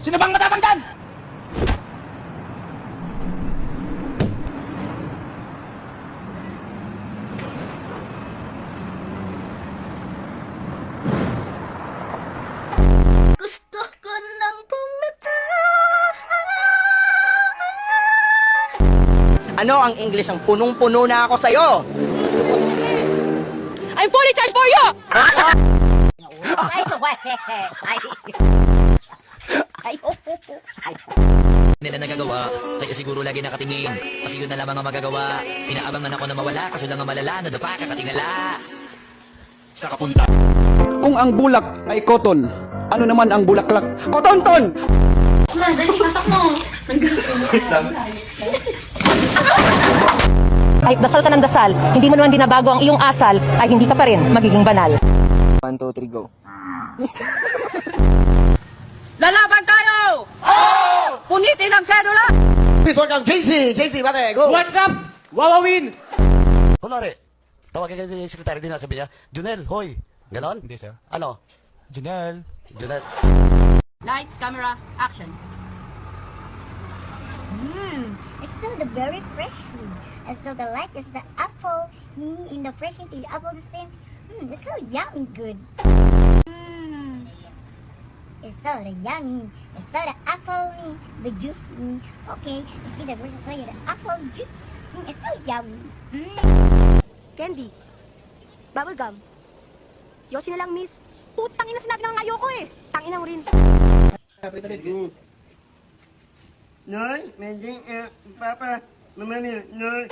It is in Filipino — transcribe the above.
Sino bang matapang dyan? Gusto ko nang pumita. Ano ang English ang punong-puno na ako sa'yo? I'm fully charged for you! Nila nagagawa, kaya siguro lagi nakatingin. Kasi yun na lamang ang magagawa. Inaabangan ako na mawala, kaso lang ang malala, nadapa kakatingala. Sa kapunta. Kung ang bulak ay cotton, ano naman ang bulaklak? Kotonton! Kahit dasal ka ng dasal, hindi mo naman binabago ang iyong asal, ay hindi ka pa rin magiging banal. 1, 2, 3, go. Lalaban tayo! Oo! Punitin ang sedula! Please welcome JC! JC, pare, go! What's up? Wawawin! Kunwari, tawagin ka yung sekretary din, sabi niya, Junel, hoy. Ganon? Hindi, sir. Ano? Janelle. Junel. Lights, camera, action. It's so the very freshly. And so the light is the apple. In the fresh the apple the same. It's so yummy good. It's so the yummy. It's so the apple the juice. Okay, you see the version so the apple juice. It's so yummy. Candy. Bubblegum. Yosi na lang, miss. Putang ina, sinabi na nga ayoko eh. Tangina mo rin. Noy, medyo, papa, mamamil, Noy.